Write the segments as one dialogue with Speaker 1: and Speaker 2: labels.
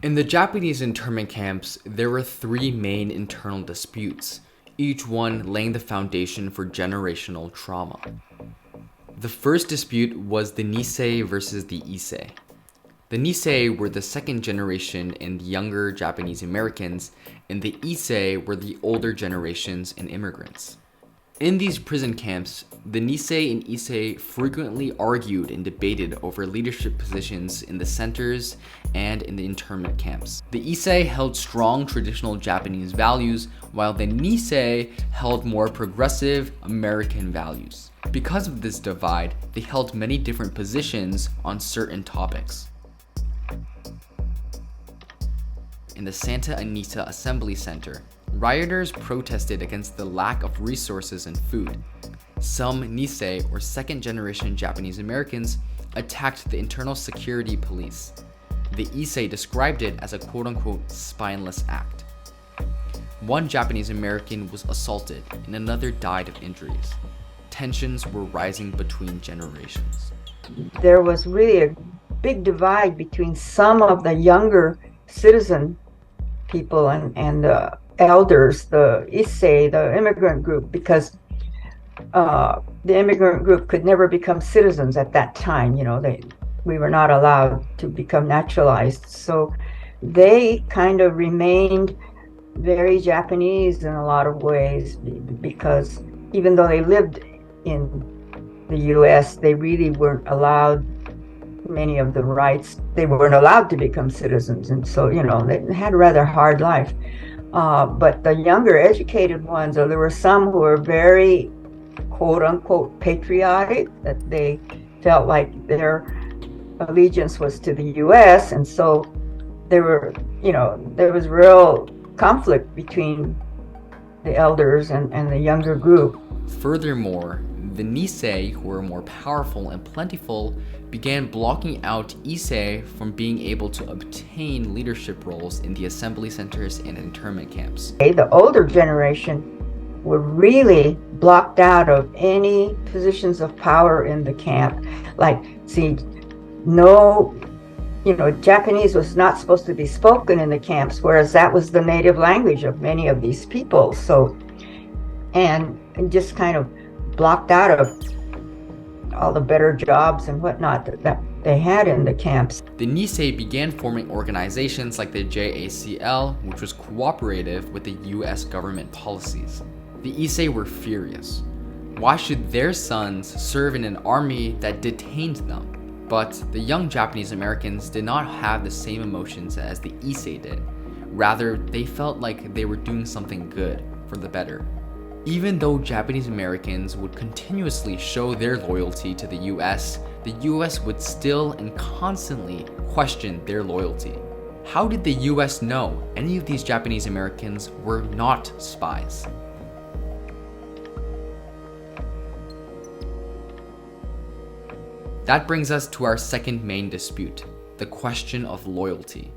Speaker 1: In the Japanese internment camps, there were three main internal disputes, each one laying the foundation for generational trauma. The first dispute was the Nissei versus the Issei. The Nissei were the second generation and younger Japanese Americans, and the Issei were the older generations and immigrants. In these prison camps, the Nissei and Issei frequently argued and debated over leadership positions in the centers and in the internment camps. The Issei held strong traditional Japanese values, while the Nissei held more progressive American values. Because of this divide, they held many different positions on certain topics. In the Santa Anita Assembly Center, rioters protested against the lack of resources and food. Some Nissei, or second-generation Japanese Americans, attacked the internal security police. The Issei described it as a quote-unquote spineless act. One Japanese American was assaulted and another died of injuries. Tensions were rising between generations.
Speaker 2: There was really a big divide between some of the younger citizen people and the elders, the Issei, the immigrant group, because the immigrant group could never become citizens at that time. We were not allowed to become naturalized. So they kind of remained very Japanese in a lot of ways, because even though they lived in the US, they really weren't allowed many of the rights. They weren't allowed to become citizens. And so, they had a rather hard life. But the younger educated ones, or there were some who were very quote unquote patriotic, that they felt like their allegiance was to the US. And so there was real conflict between the elders and the younger group.
Speaker 1: Furthermore, the Nissei, who were more powerful and plentiful, began blocking out Issei from being able to obtain leadership roles in the assembly centers and internment camps.
Speaker 2: The older generation were really blocked out of any positions of power in the camp. Japanese was not supposed to be spoken in the camps, whereas that was the native language of many of these people. So, and just kind of blocked out of all the better jobs and whatnot that they had in the camps.
Speaker 1: The Nissei began forming organizations like the JACL, which was cooperative with the US government policies. The Issei were furious. Why should their sons serve in an army that detained them? But the young Japanese Americans did not have the same emotions as the Issei did. Rather, they felt like they were doing something good for the better. Even though Japanese Americans would continuously show their loyalty to the US would still and constantly question their loyalty. How did the US know any of these Japanese Americans were not spies? That brings us to our second main dispute, the question of loyalty.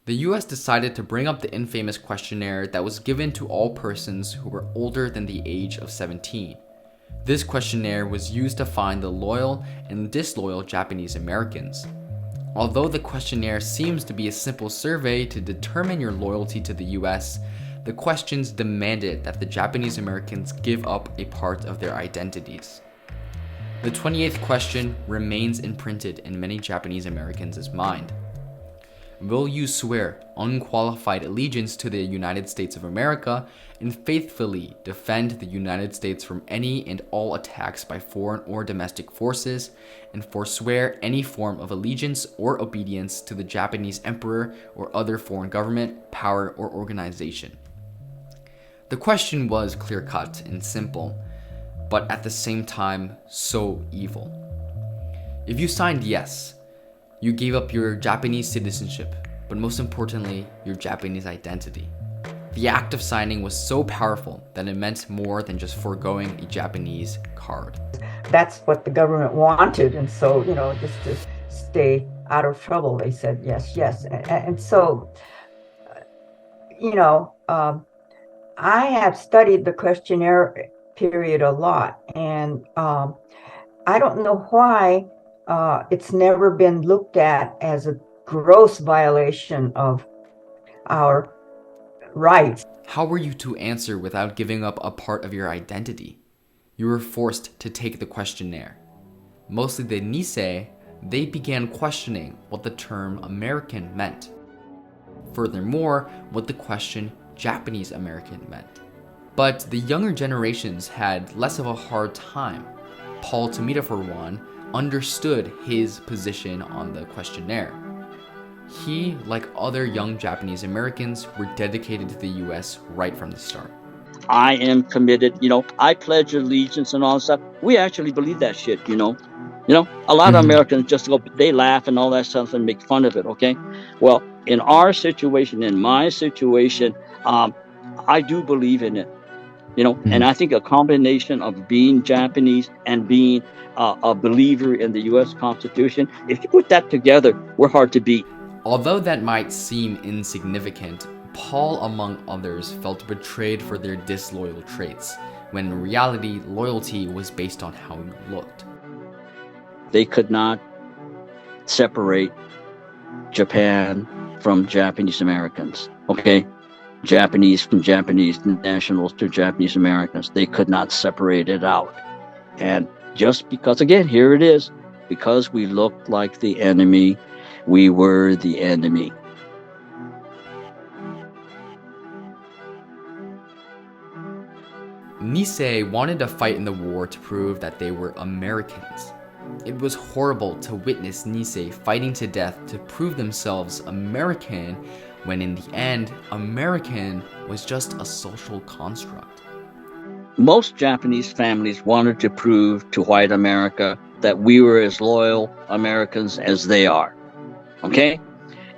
Speaker 1: The US decided to bring up the infamous questionnaire that was given to all persons who were older than the age of 17. This questionnaire was used to find the loyal and disloyal Japanese Americans. Although the questionnaire seems to be a simple survey to determine your loyalty to the US, the questions demanded that the Japanese Americans give up a part of their identities. The 28th question remains imprinted in many Japanese Americans' mind. Will you swear unqualified allegiance to the United States of America and faithfully defend the United States from any and all attacks by foreign or domestic forces, and forswear any form of allegiance or obedience to the Japanese emperor or other foreign government, power, or organization? The question was clear-cut and simple, but at the same time, so evil. If you signed yes, you gave up your Japanese citizenship, but most importantly, your Japanese identity. The act of signing was so powerful that it meant more than just foregoing a Japanese card.
Speaker 2: That's what the government wanted, and so, just to stay out of trouble, they said yes, yes. And so, I have studied the questionnaire period a lot, and I don't know why it's never been looked at as a gross violation of our rights.
Speaker 1: How were you to answer without giving up a part of your identity? You were forced to take the questionnaire. Mostly the Nissei, they began questioning what the term American meant. Furthermore, what the question Japanese American meant. But the younger generations had less of a hard time. Paul Tomita, for one, understood his position on the questionnaire. He, like other young Japanese Americans, were dedicated to the US right from the start.
Speaker 3: I am committed, I pledge allegiance and all that stuff. We actually believe that shit, a lot of Americans just go, they laugh and all that stuff and make fun of it, okay? Well, in our situation, in my situation, I do believe in it, and I think a combination of being Japanese and being a believer in the U.S. Constitution, if you put that together, we're hard to beat.
Speaker 1: Although that might seem insignificant, Paul, among others, felt betrayed for their disloyal traits, when in reality, loyalty was based on how you looked.
Speaker 3: They could not separate Japan from Japanese Americans, okay? Japanese from Japanese nationals to Japanese Americans. They could not separate it out. And just because, again, here it is, because we looked like the enemy, we were the enemy.
Speaker 1: Nissei wanted to fight in the war to prove that they were Americans. It was horrible to witness Nissei fighting to death to prove themselves American, when in the end, American was just a social construct.
Speaker 3: Most Japanese families wanted to prove to white America that we were as loyal Americans as they are, okay?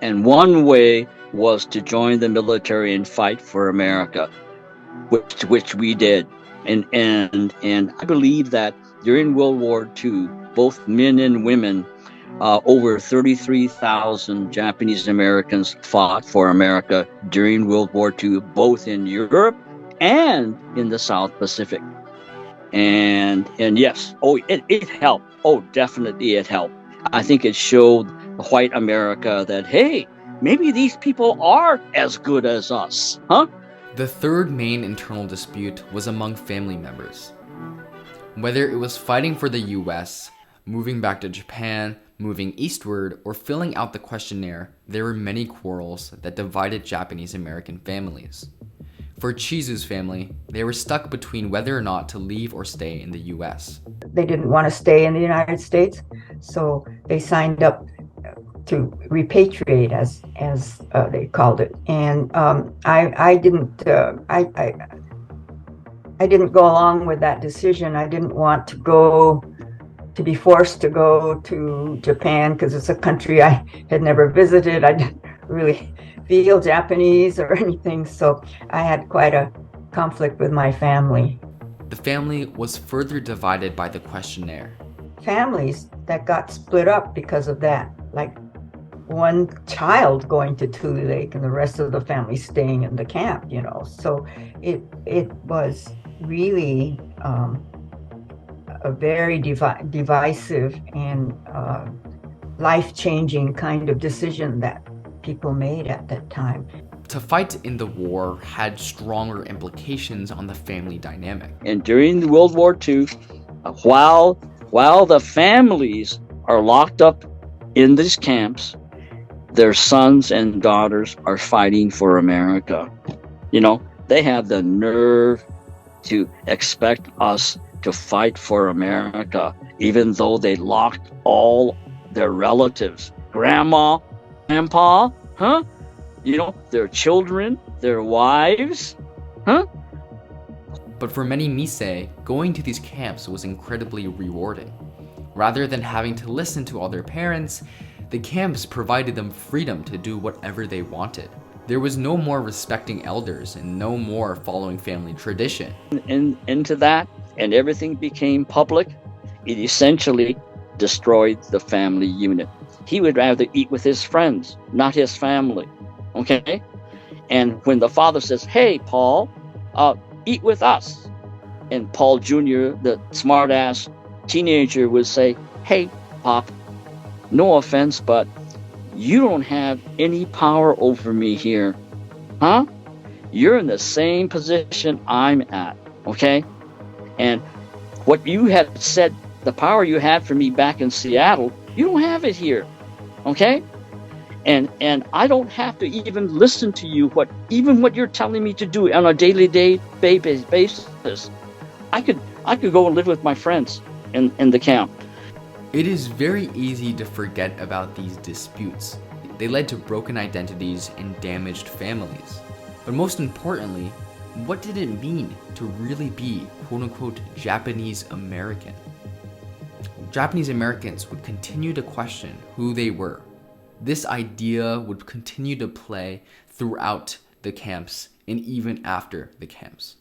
Speaker 3: And one way was to join the military and fight for America, which we did. And I believe that during World War II, both men and women, over 33,000 Japanese Americans fought for America during World War II, both in Europe and in the South Pacific. And yes, it helped. Oh, definitely it helped. I think it showed white America that, hey, maybe these people are as good as us, huh?
Speaker 1: The third main internal dispute was among family members. Whether it was fighting for the US, moving back to Japan, moving eastward, or filling out the questionnaire, there were many quarrels that divided Japanese American families. For Chizu's family, they were stuck between whether or not to leave or stay in the US.
Speaker 2: They didn't want to stay in the United States, so they signed up to repatriate, as they called it. And I didn't go along with that decision. I didn't want to be forced to go to Japan, because it's a country I had never visited. I didn't really feel Japanese or anything, so I had quite a conflict with my family.
Speaker 1: The family was further divided by the questionnaire.
Speaker 2: Families that got split up because of that, like one child going to Tule Lake and the rest of the family staying in the camp, So it was really a very divisive and life-changing kind of decision that people made at that time.
Speaker 1: To fight in the war had stronger implications on the family dynamic.
Speaker 3: And during World War II, while the families are locked up in these camps, their sons and daughters are fighting for America. They have the nerve to expect us to fight for America, even though they locked all their relatives, grandma, grandpa, huh? Their children, their wives, huh?
Speaker 1: But for many Nissei, going to these camps was incredibly rewarding. Rather than having to listen to all their parents, the camps provided them freedom to do whatever they wanted. There was no more respecting elders and no more following family tradition.
Speaker 3: Into that, and everything became public, it essentially destroyed the family unit. He would rather eat with his friends, not his family, okay? And when the father says, hey, Paul, eat with us, and Paul Jr., the smart-ass teenager, would say, hey, Pop, no offense, but you don't have any power over me here. Huh? You're in the same position I'm at, okay? And what you had said, the power you had for me back in Seattle, you don't have it here, okay? And I don't have to even listen to you, what you're telling me to do on a daily basis. I could go and live with my friends in the camp.
Speaker 1: It is very easy to forget about these disputes. They led to broken identities and damaged families. But most importantly, what did it mean to really be quote-unquote Japanese American? Japanese Americans would continue to question who they were. This idea would continue to play throughout the camps and even after the camps.